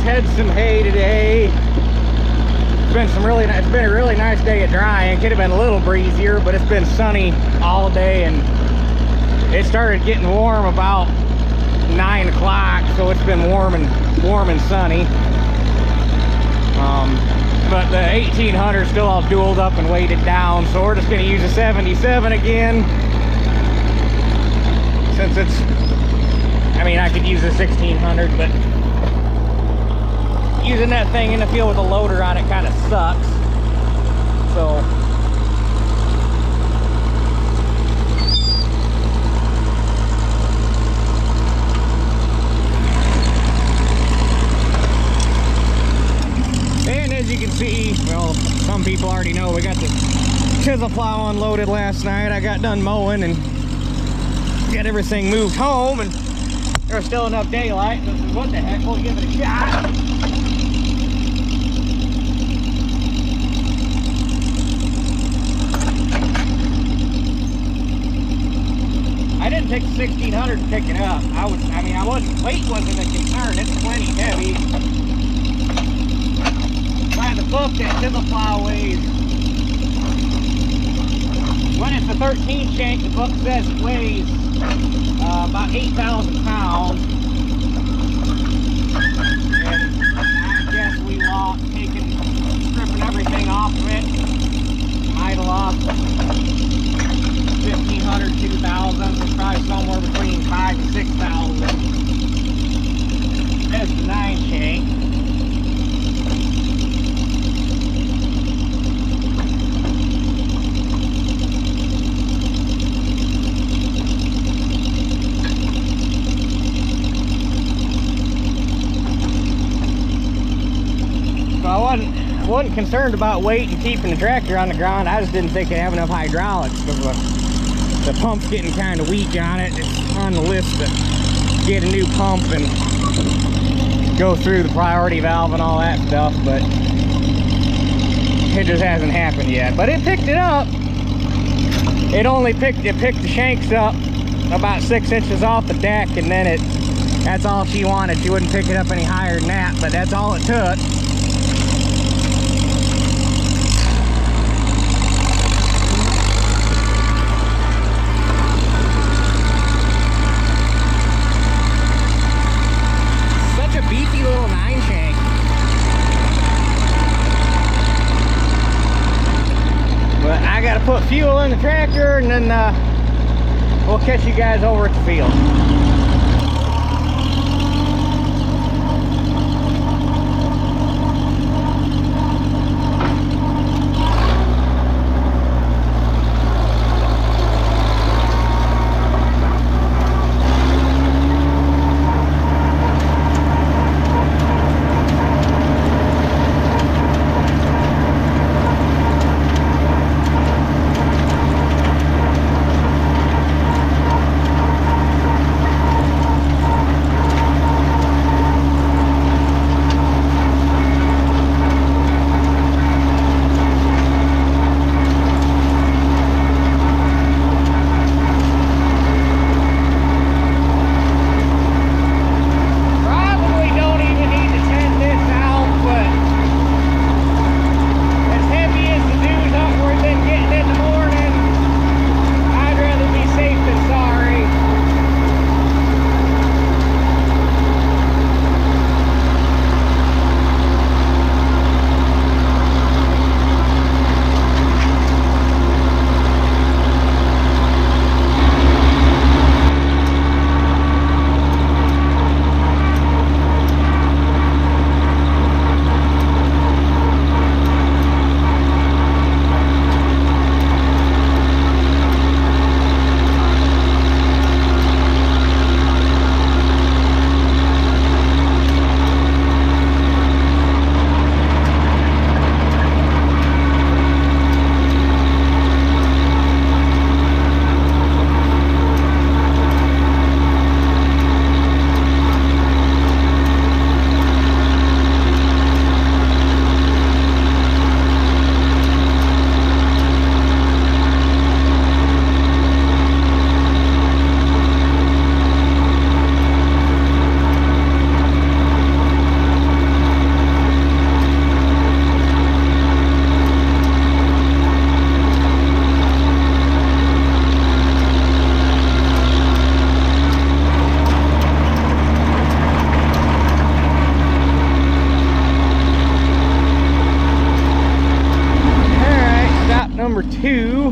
head some hay today. It's been a really nice day at drying. It could have been a little breezier, but it's been sunny all day, and it started getting warm about 9 o'clock, so it's been warm and sunny. But the 1800 still all dualed up and weighted down, so we're just going to use a 77 again. Since it's, I mean, I could use a 1600, but using that thing in the field with a loader on it kind of sucks. So and as you can see, well, some people already know, we got the chisel plow unloaded last night. I got done mowing and got everything moved home, and there's still enough daylight. So what the heck, we'll give it a shot. I didn't take the 1600 to pick it up. Weight wasn't a concern. It's plenty heavy. By the book, that chisel plow weighs, when it's a 13 shank, the book says it weighs about 8,000 pounds. And I guess we lost, stripping everything off of it, might have lost 1,500, 2,000, so probably somewhere between 5,000 to 6,000. That's the 9 shank. I wasn't concerned about weight and keeping the tractor on the ground. I just didn't think it'd have enough hydraulics because the pump's getting kind of weak on it. It's on the list to get a new pump and go through the priority valve and all that stuff, but it just hasn't happened yet. But it picked it up. It picked the shanks up about 6 inches off the deck, and then that's all she wanted. She wouldn't pick it up any higher than that, but that's all it took. Beefy little 9 shank. But I gotta put fuel in the tractor, and then we'll catch you guys over at the field. number 2.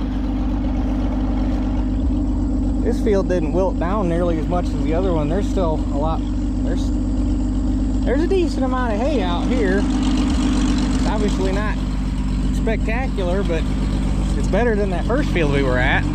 This field didn't wilt down nearly as much as the other one. There's still a lot, there's a decent amount of hay out here. It's obviously not spectacular, but it's better than that first field we were at.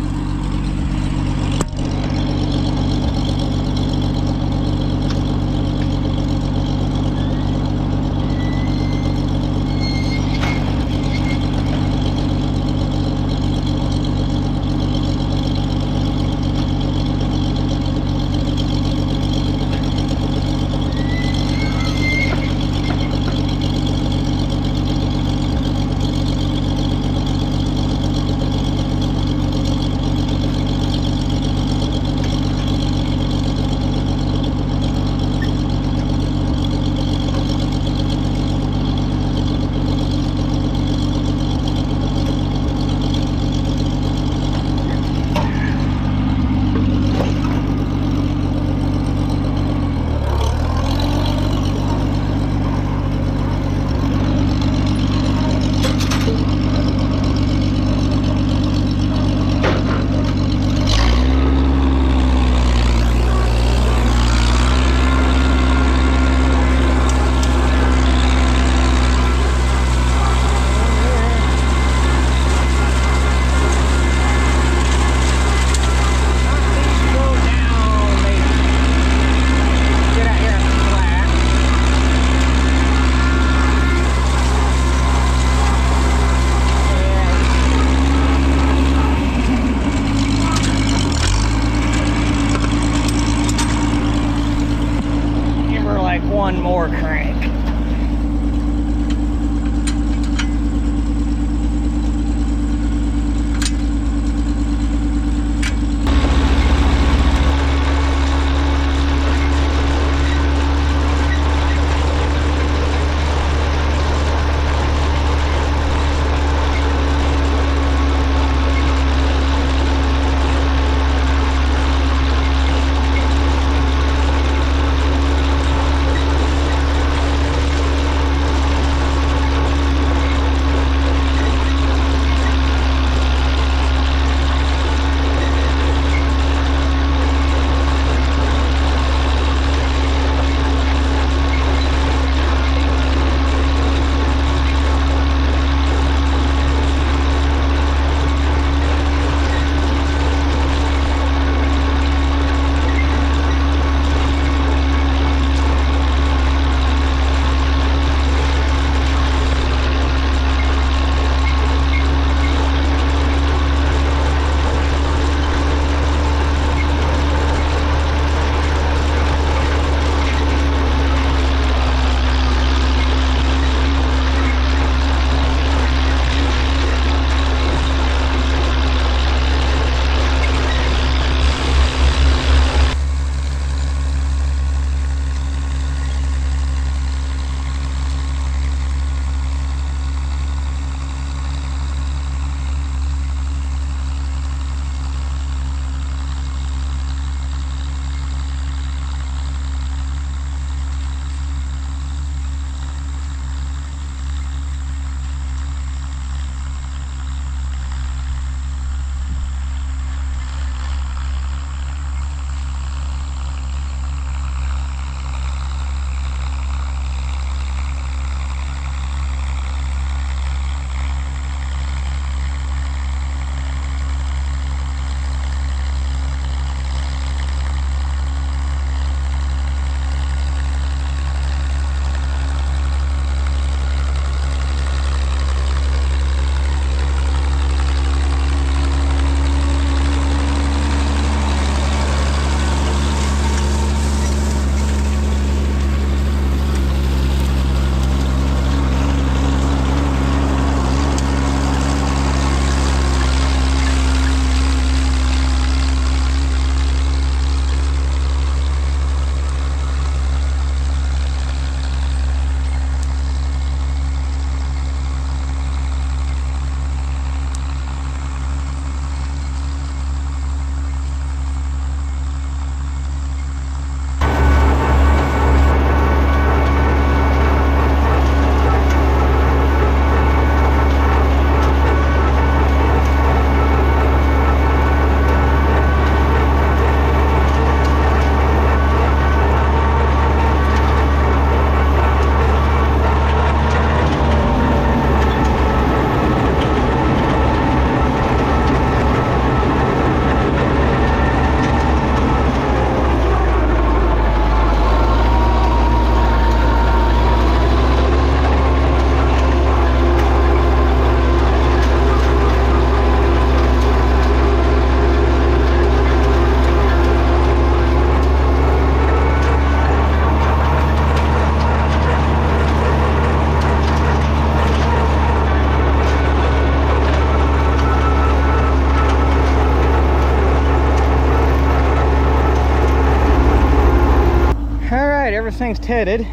thing's tedded.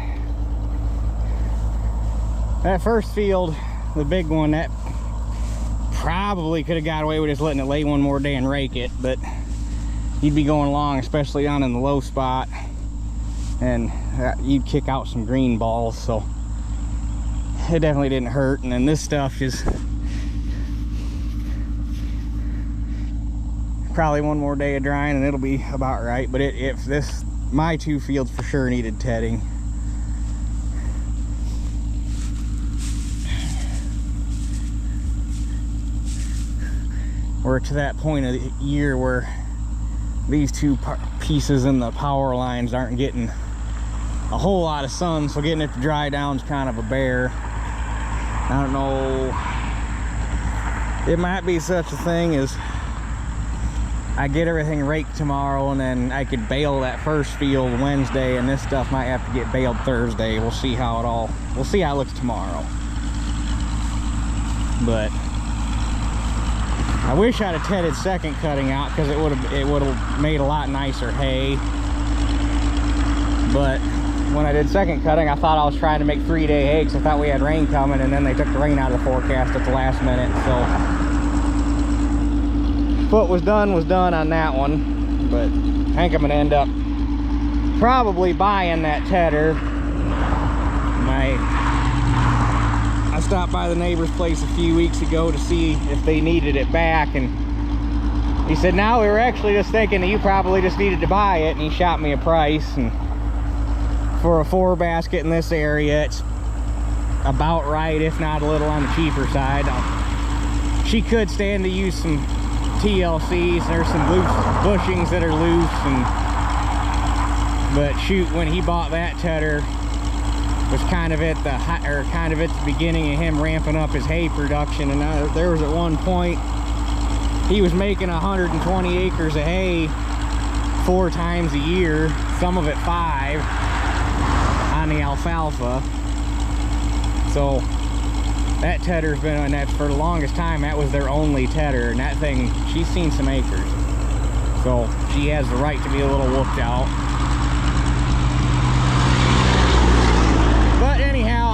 That first field, the big one, that probably could have got away with just letting it lay one more day and rake it, but you'd be going along, especially down in the low spot, and you'd kick out some green balls, so it definitely didn't hurt. And then this stuff is probably one more day of drying and it'll be about right. But my two fields for sure needed tedding. We're to that point of the year where these two pieces in the power lines aren't getting a whole lot of sun, so getting it to dry down is kind of a bear. I don't know, it might be such a thing as I get everything raked tomorrow and then I could bale that first field Wednesday, and this stuff might have to get baled Thursday. We'll see how it looks tomorrow. But I wish I'd have tedded second cutting out, because it would have made a lot nicer hay. But when I did second cutting, I thought I was trying to make 3-day hay, because I thought we had rain coming, and then they took the rain out of the forecast at the last minute. So what was done on that one. But I think I'm gonna end up probably buying that tedder. I stopped by the neighbor's place a few weeks ago to see if they needed it back, and he said, no, we were actually just thinking that you probably just needed to buy it, and he shot me a price. And for a 4-basket in this area, it's about right, if not a little on the cheaper side. She could stand to use some TLCs. There's some loose bushings that are loose, but shoot, when he bought that tedder, was kind of at the beginning of him ramping up his hay production. And there was at one point he was making 120 acres of hay 4 times a year, some of it 5 on the alfalfa. So that tedder's been on that for the longest time. That was their only tedder, and that thing, she's seen some acres, so she has the right to be a little whooped out.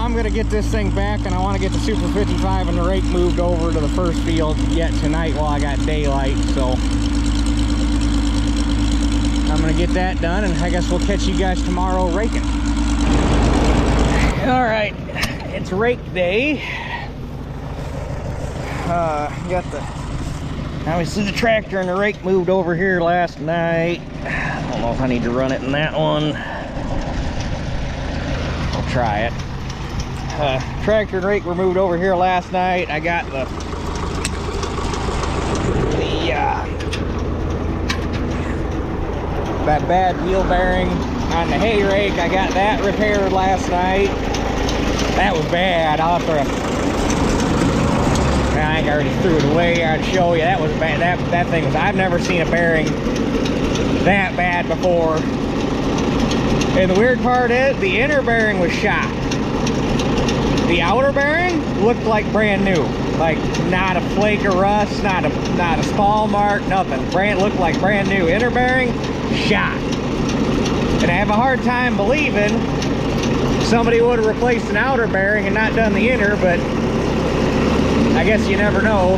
I'm gonna get this thing back, and I want to get the Super 55 and the rake moved over to the first field yet tonight while I got daylight. So I'm gonna get that done, and I guess we'll catch you guys tomorrow raking. All right, it's rake day. Obviously the tractor and the rake moved over here last night. I don't know if I need to run it in that one. I'll try it. Tractor and rake were moved over here last night. I got that bad wheel bearing on the hay rake. I got that repaired last night. That was bad. I think I already threw it away. I'd show you. That was bad. That thing was, I've never seen a bearing that bad before. And the weird part is the inner bearing was shot. The outer bearing looked like brand new, like not a flake of rust, not a small mark, nothing. Looked like brand new. Inner bearing shot, and I have a hard time believing somebody would have replaced an outer bearing and not done the inner, but I guess you never know.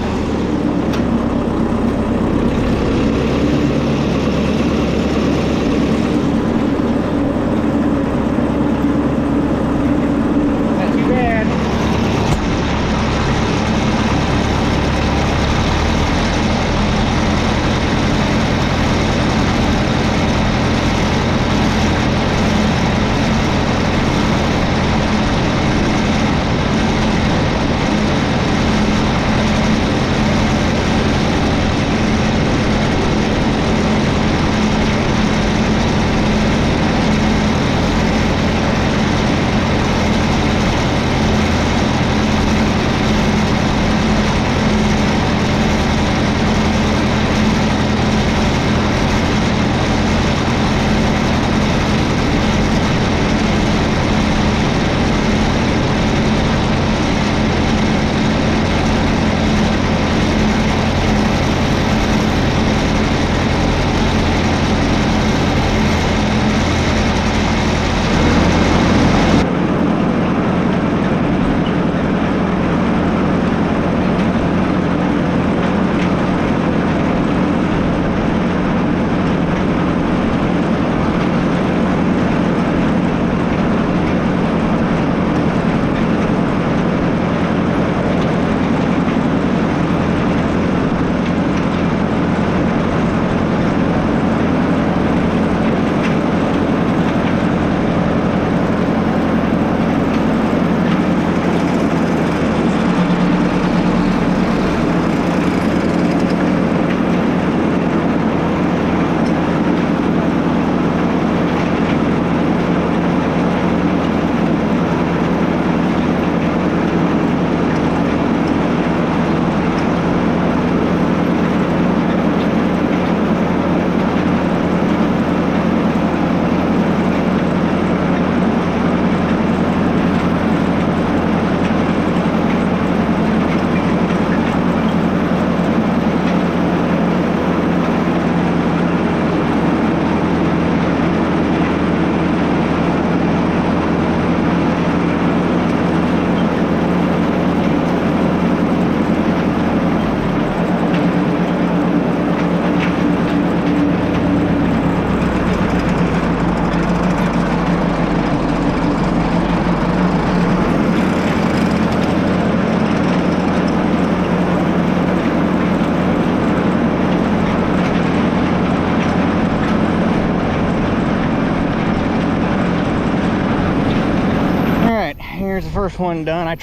first one done, I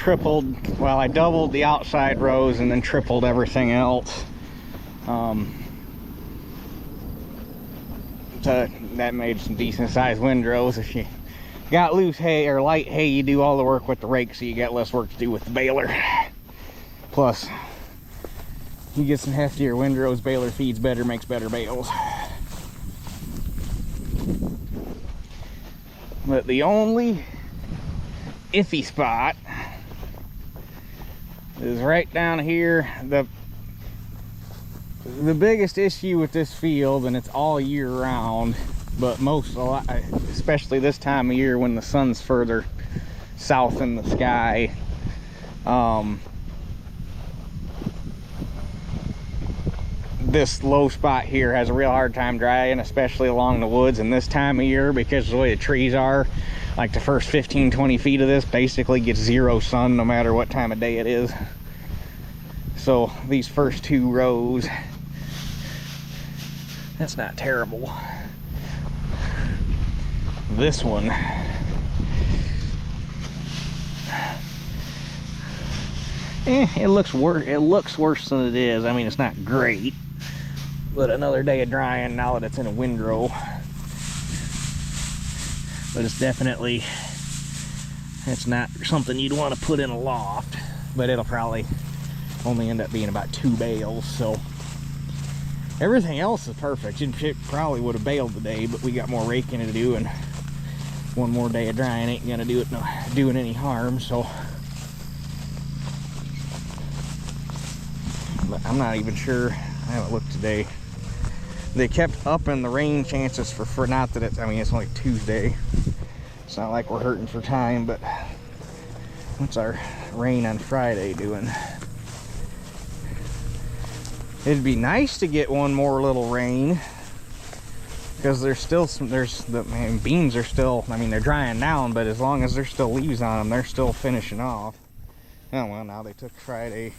doubled the outside rows and then tripled everything else. So that made some decent sized windrows. If you got loose hay or light hay, you do all the work with the rake, so you got less work to do with the baler. Plus, you get some heftier windrows, baler feeds better, makes better bales. But the only iffy spot is right down here. The biggest issue with this field, and it's all year round, but especially this time of year when the sun's further south in the sky, this low spot here has a real hard time drying, especially along the woods. And this time of year, because of the way the trees are, like the first 15-20 feet of this basically gets zero sun no matter what time of day it is. So these first 2 rows, that's not terrible. This one, it looks worse than it is. I mean, it's not great, but another day of drying now that it's in a windrow. But it's definitely, it's not something you'd want to put in a loft, but it'll probably only end up being about 2 bales. So everything else is perfect. It probably would have baled today, but we got more raking to do, and one more day of drying ain't gonna doing any harm. So, but I'm not even sure. I haven't looked today. They kept upping the rain chances for not that it's, I mean, it's only Tuesday. It's not like we're hurting for time, but what's our rain on Friday doing? It'd be nice to get one more little rain, because there's still some, beans are still, I mean, they're drying down, but as long as there's still leaves on them, they're still finishing off. Oh, well, now they took Friday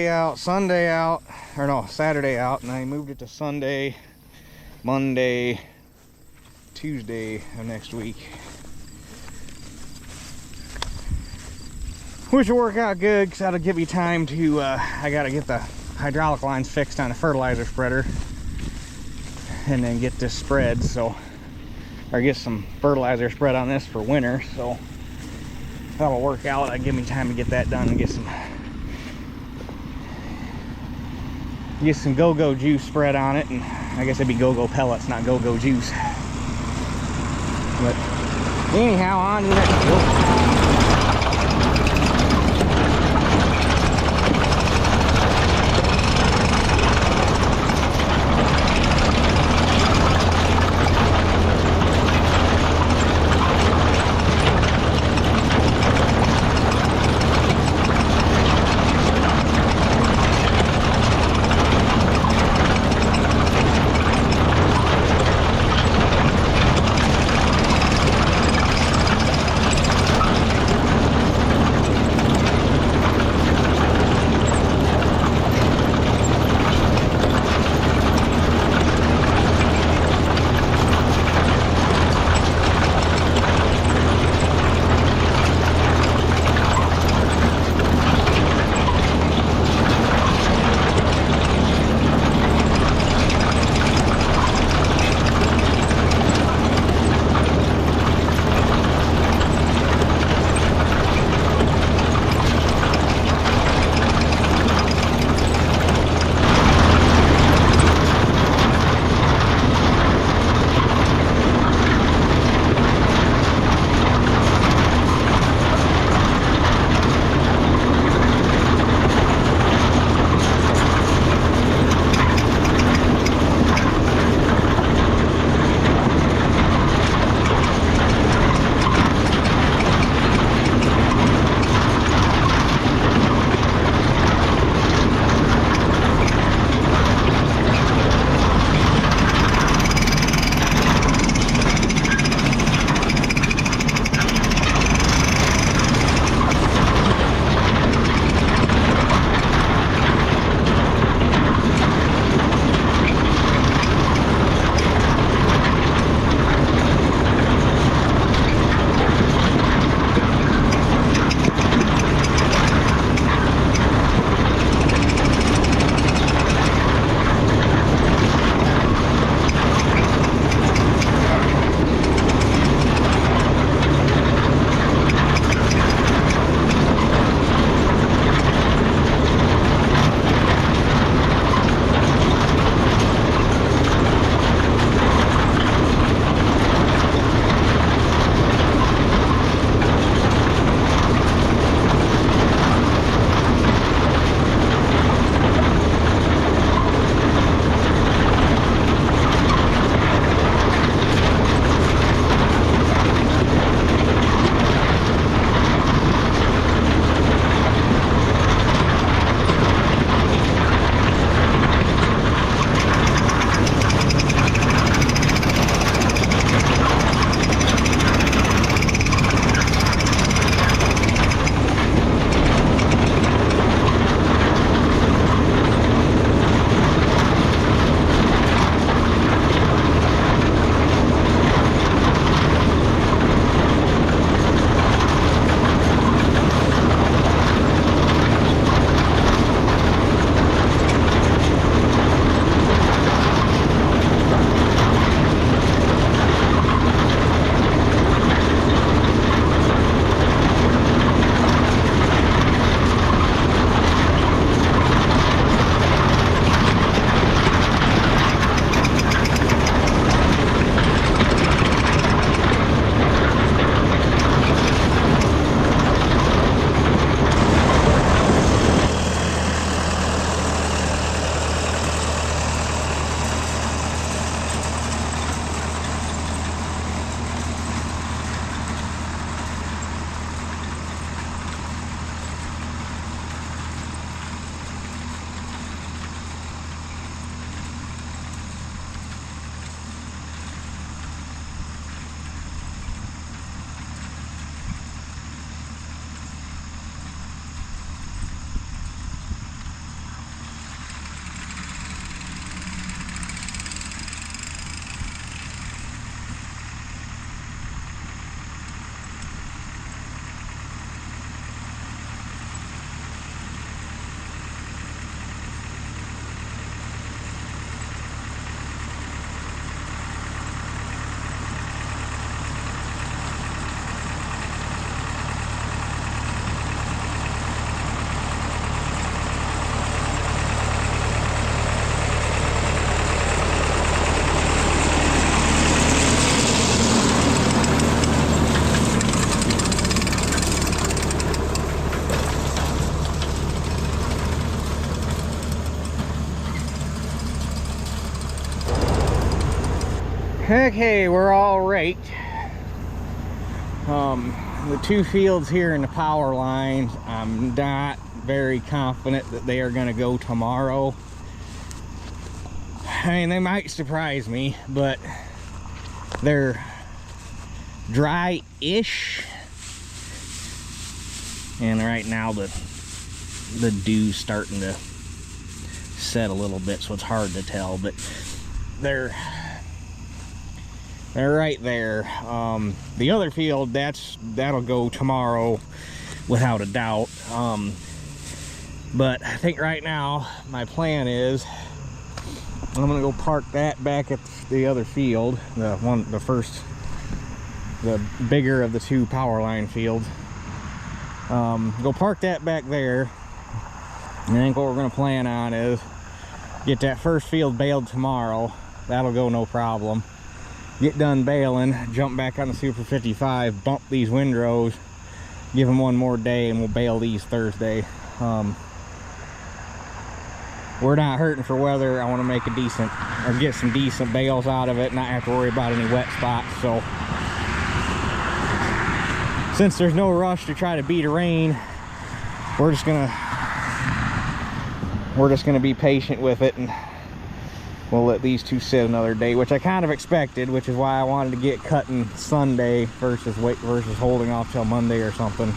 out, Sunday out, or no, Saturday out, and I moved it to Sunday, Monday, Tuesday of next week. Which will work out good, because that'll give me time to, I gotta get the hydraulic lines fixed on the fertilizer spreader, and then get this spread, so, or get some fertilizer spread on this for winter, so that'll work out. That'll give me time to get that done and get some go-go juice spread on it, and I guess it'd be go-go pellets, not go-go juice. But anyhow, on to the next one. Okay, we're all raked. The two fields here in the power lines, I'm not very confident that they are going to go tomorrow. I mean, they might surprise me, but they're dry-ish. And right now the dew's starting to set a little bit, so it's hard to tell, but they're right there. The other field, that'll go tomorrow without a doubt. But I think right now my plan is I'm gonna go park that back at the other field, the bigger of the two power line fields. Go park that back there. And I think what we're gonna plan on is get that first field baled tomorrow. That'll go no problem. Get done baling, jump back on the Super 55, bump these windrows, give them one more day, and we'll bale these Thursday. We're not hurting for weather. I want to make a decent, or get some decent bales out of it, not have to worry about any wet spots. So since there's no rush to try to beat a rain, we're just gonna be patient with it, and we'll let these two sit another day, which I kind of expected, which is why I wanted to get cutting Sunday versus holding off till Monday or something.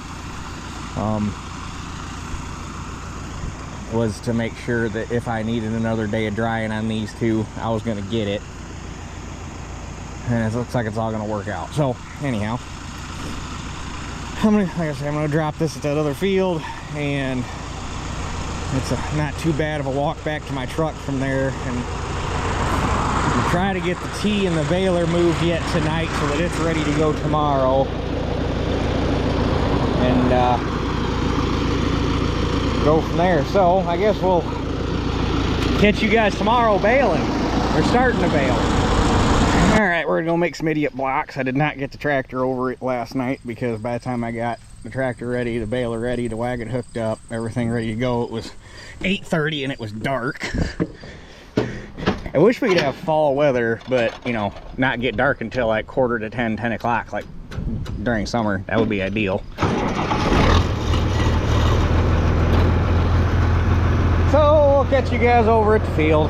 Was to make sure that if I needed another day of drying on these two, I was going to get it. And it looks like it's all going to work out. So anyhow, like I said, I'm going to drop this at that other field, and it's not too bad of a walk back to my truck from there. And try to get the tee and the baler moved yet tonight so that it's ready to go tomorrow. And go from there. So I guess we'll catch you guys tomorrow baling. We're starting to bale. All right, we're gonna make some idiot blocks. I did not get the tractor over it last night because by the time I got the tractor ready, the baler ready, the wagon hooked up, everything ready to go, it was 8:30 and it was dark. I wish we could have fall weather, but you know, not get dark until like 9:45, 10 o'clock like during summer. That would be ideal. So we'll catch you guys over at the field.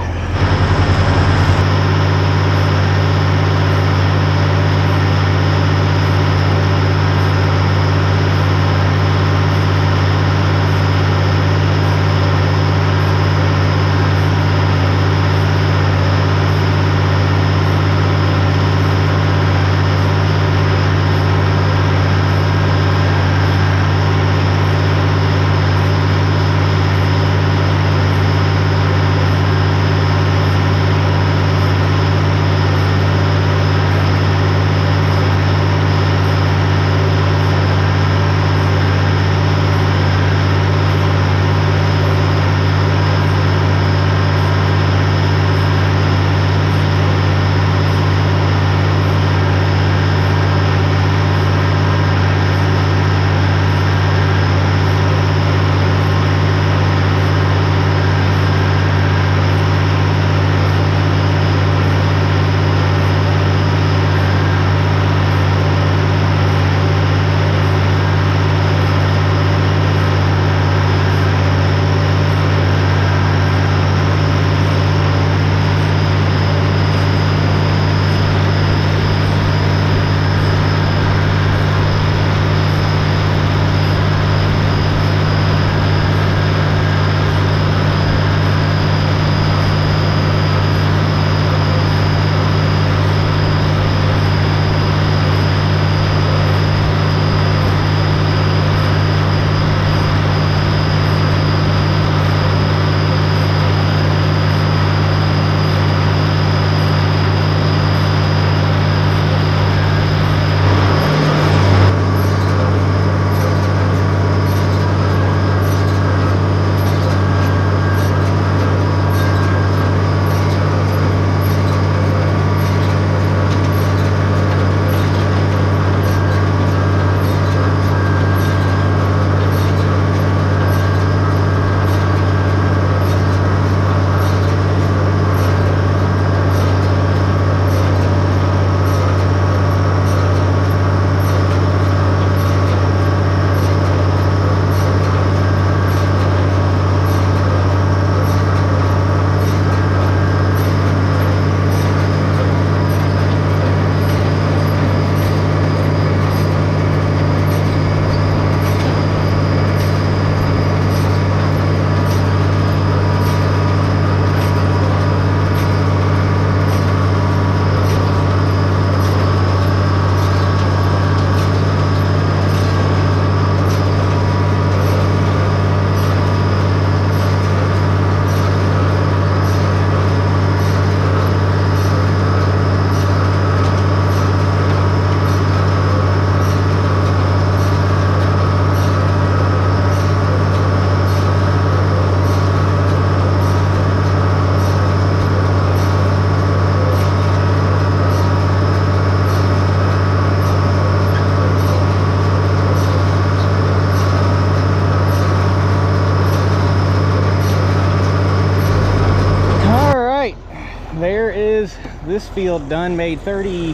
this field done, made 30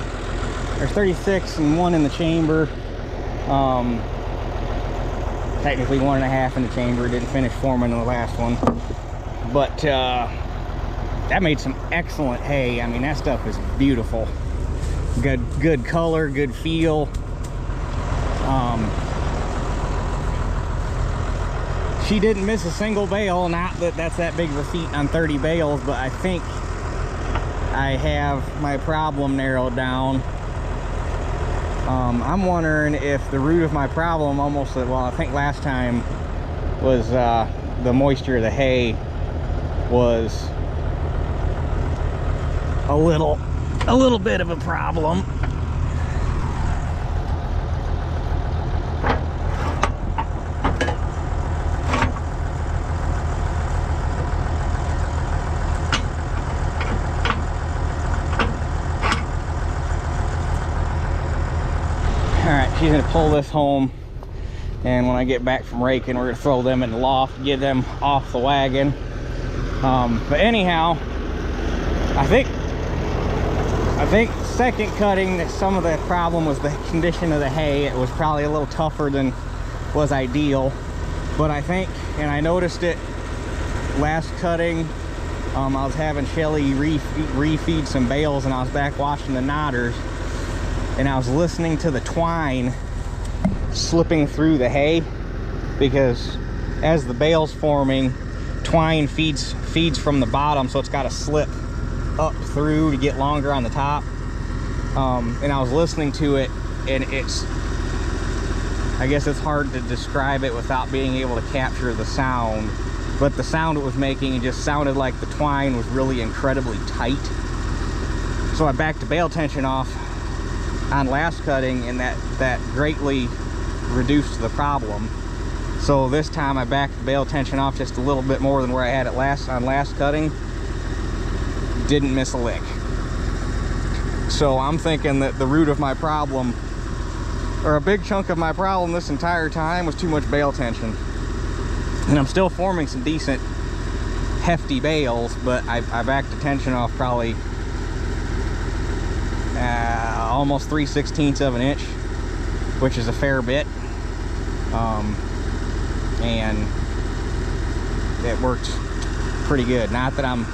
or 36 and 1 in the chamber. Technically 1.5 in the chamber. Didn't finish forming the last one, but that made some excellent hay. I mean, that stuff is beautiful. Good color, good feel. She didn't miss a single bale. Not that that's that big of a feat on 30 bales, but I think I have my problem narrowed down. I'm wondering if the root of my problem well, I think last time was the moisture of the hay was a little bit of a problem. She's gonna pull this home, and when I get back from raking, we're gonna throw them in the loft, get them off the wagon. But anyhow, I think second cutting, some of the problem was the condition of the hay. It was probably a little tougher than was ideal, but I think, and I noticed it last cutting, I was having Shelly refeed some bales, and I was back watching the knotters, and I was listening to the twine slipping through the hay, because as the bale's forming, twine feeds from the bottom, so it's got to slip up through to get longer on the top. And I was listening to it, and I guess it's hard to describe it without being able to capture the sound, but the sound it was making, it just sounded like the twine was really incredibly tight. So I backed the bale tension off on last cutting, and that greatly reduced the problem. So this time I backed the bale tension off just a little bit more than where I had it on last cutting. Didn't miss a lick. So I'm thinking that the root of my problem, or a big chunk of my problem this entire time, was too much bale tension. And I'm still forming some decent hefty bales, but I backed the tension off probably almost 3/16 of an inch, which is a fair bit. And it worked pretty good. Not that I'm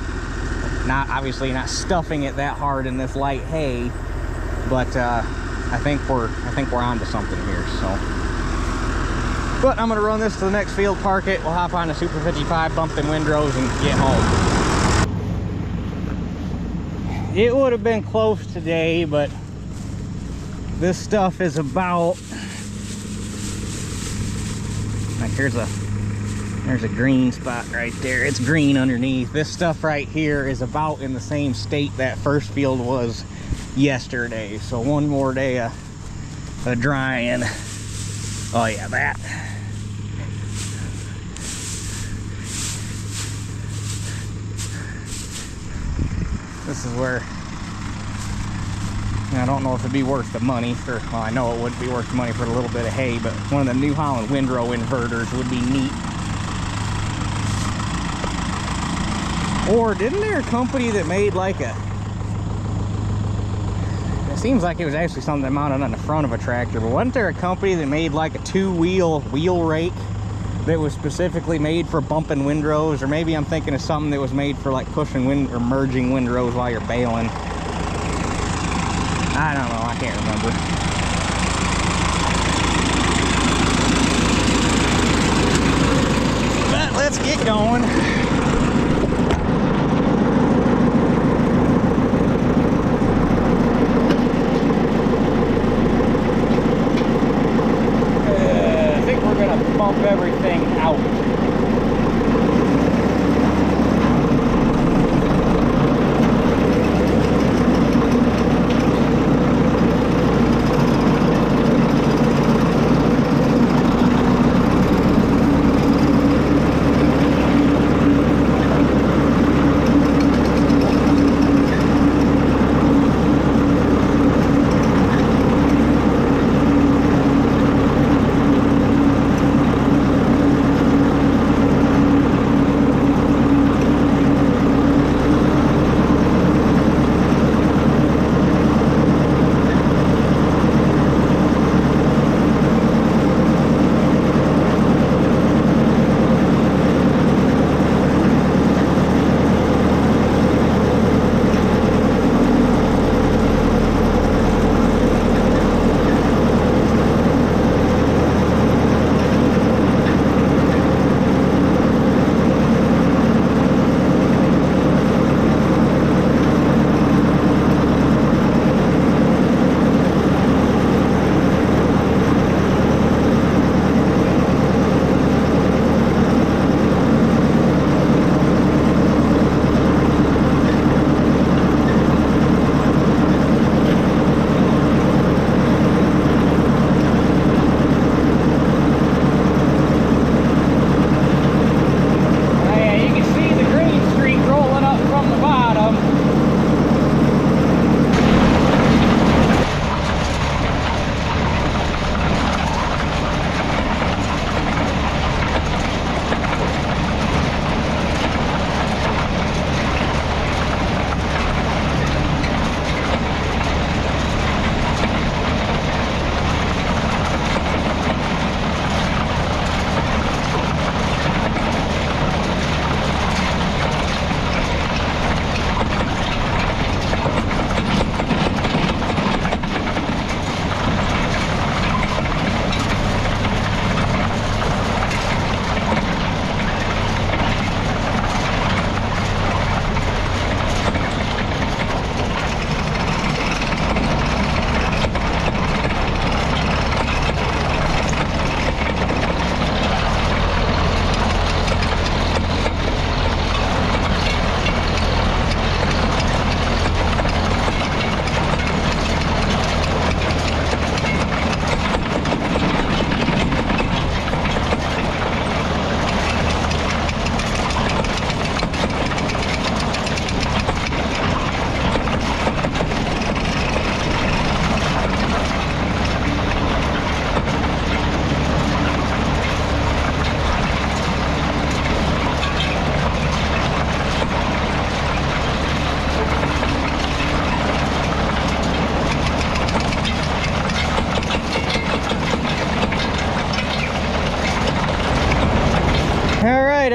obviously not stuffing it that hard in this light hay, but I think we're onto something here. So, but I'm gonna run this to the next field, park it, we'll hop on the Super 55, bump in windrows, and get home. It would have been close today, but this stuff is about, like, there's a green spot right there. It's green underneath. This stuff right here is about in the same state that first field was yesterday. So one more day of drying. Oh yeah, that. This is where, I don't know if it'd be worth the money for, well, I know it wouldn't be worth the money for a little bit of hay, but one of the New Holland windrow inverters would be neat. Or didn't there a company that made like it seems like it was actually something mounted on the front of a tractor, but wasn't there a company that made like a 2-wheel wheel rake that was specifically made for bumping windrows? Or maybe I'm thinking of something that was made for like pushing or merging windrows while you're baling. I don't know, I can't remember. But let's get going. I think we're gonna bump everything out.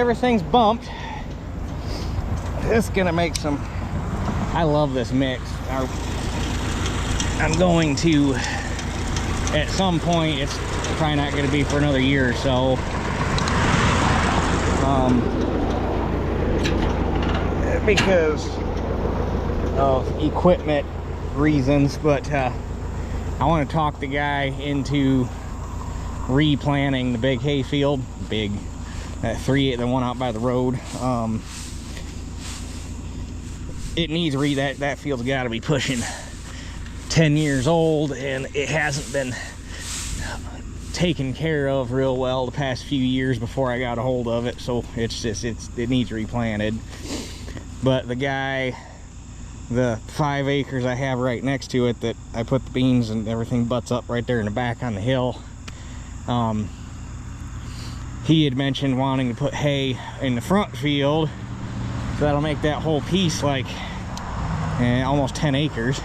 everything's bumped, it's gonna make some, I love this mix. I'm going to, at some point, it's probably not gonna be for another year or so, because of equipment reasons, but I want to talk the guy into replanting the big hay field, the one out by the road. It needs that field's got to be pushing 10 years old, and it hasn't been taken care of real well the past few years before I got a hold of it, so it needs replanted. But the guy, the 5 acres I have right next to it that I put the beans and everything butts up right there in the back on the hill, he had mentioned wanting to put hay in the front field, so that'll make that whole piece like almost 10 acres.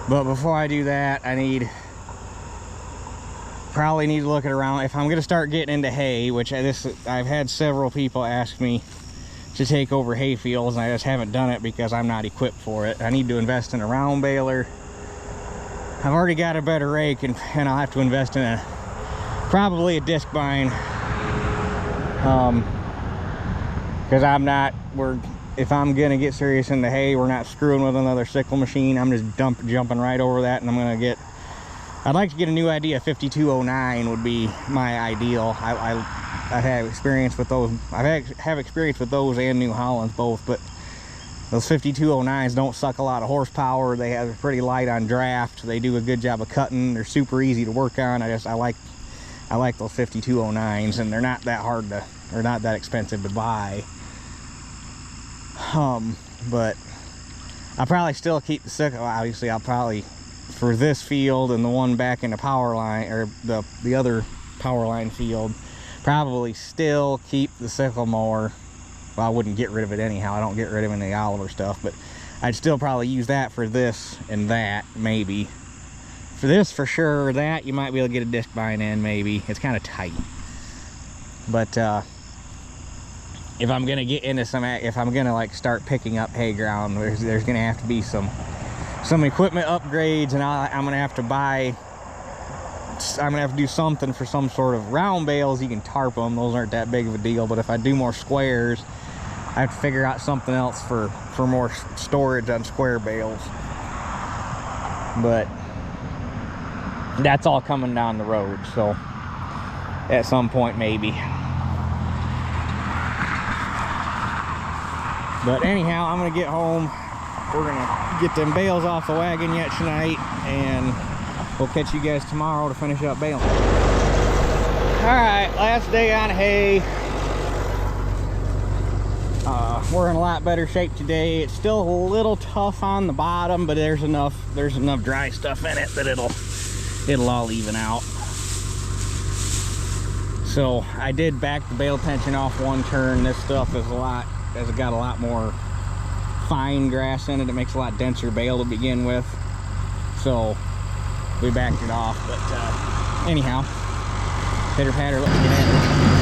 But before I do that, probably need to look at around. If I'm going to start getting into hay, which I've had several people ask me to take over hay fields, and I just haven't done it because I'm not equipped for it. I need to invest in a round baler. I've already got a better rake, and I'll have to invest in probably a disc bind, because if I'm gonna get serious into hay, we're not screwing with another sickle machine. I'm just jumping right over that, and I'd like to get a new idea. 5209 would be my ideal. I have experience with those. I have experience with those and New Hollands both, but those 5209s don't suck a lot of horsepower. They're pretty light on draft. They do a good job of cutting. They're super easy to work on. I like those 5209s, and they're not that hard to, or not that expensive to buy. But I'll probably still keep the sickle. Obviously, I'll probably, for this field and the one back in the power line, or the other power line field, probably still keep the sickle mower. Well, I wouldn't get rid of it anyhow. I don't get rid of any Oliver stuff, but I'd still probably use that for this and that, maybe. For this, for sure. That, you might be able to get a disc bind in, maybe. It's kind of tight. But, if I'm gonna get into if I'm gonna like start picking up hay ground, there's gonna have to be some equipment upgrades, and I'm gonna have to do something for some sort of round bales. You can tarp them; those aren't that big of a deal. But if I do more squares, I have to figure out something else for more storage on square bales. But that's all coming down the road, so at some point maybe. But anyhow, I'm gonna get home. We're gonna get them bales off the wagon yet tonight, and we'll catch you guys tomorrow to finish up baling. All right, last day on hay. We're in a lot better shape today. It's still a little tough on the bottom, but there's enough dry stuff in it that it'll all even out. So I did back the bale tension off one turn. This stuff has got a lot more fine grass in it. It makes a lot denser bale to begin with, so we backed it off. But anyhow, pitter patter, let's get at it.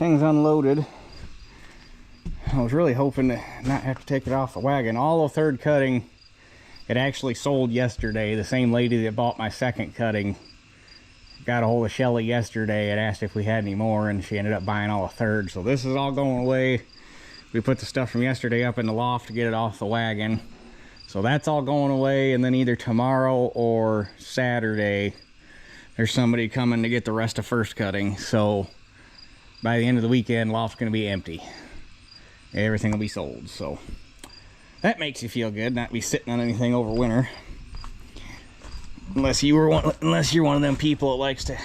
everything's unloaded. I was really hoping to not have to take it off the wagon. All the third cutting, it actually sold yesterday. The same lady that bought my second cutting got a hold of Shelly yesterday and asked if we had any more, and she ended up buying all the third. So this is all going away. We put the stuff from yesterday up in the loft to get it off the wagon. So that's all going away, and then either tomorrow or Saturday, there's somebody coming to get the rest of first cutting. So by the end of the weekend, loft's gonna be empty. Everything will be sold, so that makes you feel good, not be sitting on anything over winter. Unless you're one of them people that likes to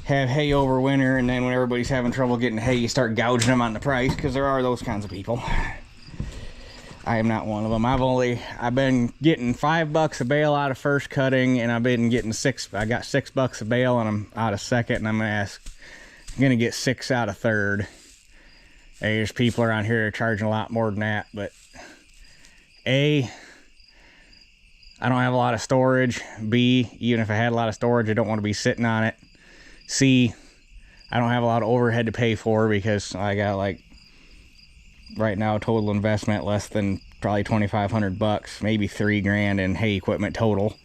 have hay over winter, and then when everybody's having trouble getting hay, you start gouging them on the price, because there are those kinds of people. I am not one of them. I've been getting $5 a bale out of first cutting, and I've been getting I got $6 a bale, and I'm out of second, and I'm gonna get 6 out of third. There's people around here charging a lot more than that, but A, I don't have a lot of storage. B, even if I had a lot of storage, I don't want to be sitting on it. C, I don't have a lot of overhead to pay for, because I got, like, right now total investment less than probably $2,500, maybe $3,000 in hay equipment total.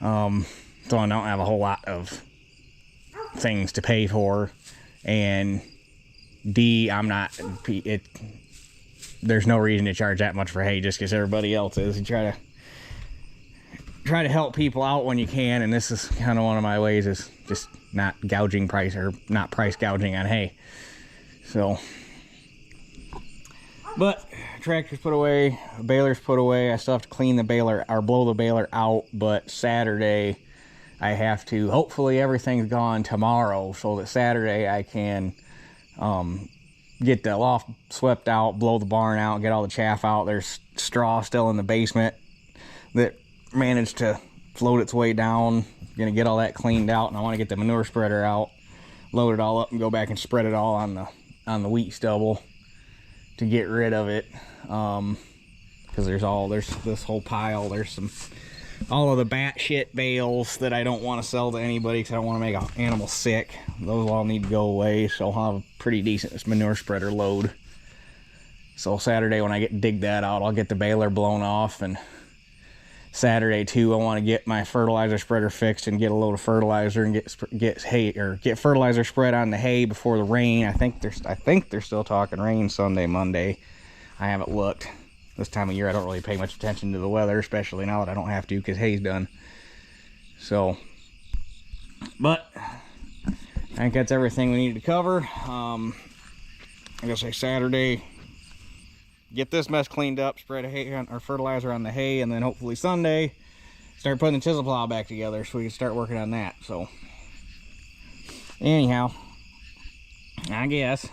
So I don't have a whole lot of things to pay for. And D, there's no reason to charge that much for hay just because everybody else is. You try to help people out when you can, and this is kind of one of my ways, is just not gouging price, or not price gouging on hay. So, but tractor's put away, baler's put away. I still have to clean the baler or blow the baler out, but Saturday I have to, hopefully everything's gone tomorrow, so that Saturday I can get the loft swept out, blow the barn out, get all the chaff out. There's straw still in the basement that managed to float its way down. Gonna get all that cleaned out, and I want to get the manure spreader out, load it all up, and go back and spread it all on the wheat stubble to get rid of it. Because there's this whole pile. There's all of the batshit bales that I don't want to sell to anybody because I don't want to make an animal sick. Those all need to go away, so I'll have a pretty decent manure spreader load. So Saturday when I dig that out, I'll get the baler blown off, and Saturday too I want to get my fertilizer spreader fixed and get a load of fertilizer and get hay, or get fertilizer spread on the hay before the rain. I think they're still talking rain Sunday, Monday. I haven't looked. This time of year I don't really pay much attention to the weather, especially now that I don't have to because hay's done. So, but I think that's everything we needed to cover. I'm gonna say Saturday, get this mess cleaned up, spread hay or fertilizer on the hay, and then hopefully Sunday start putting the chisel plow back together so we can start working on that. So anyhow, I guess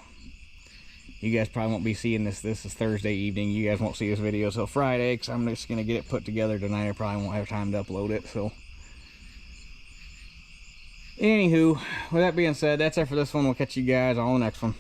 you guys probably won't be seeing this. This is Thursday evening. You guys won't see this video till Friday because I'm just going to get it put together tonight. I probably won't have time to upload it. So, anywho, with that being said, that's it for this one. We'll catch you guys on the next one.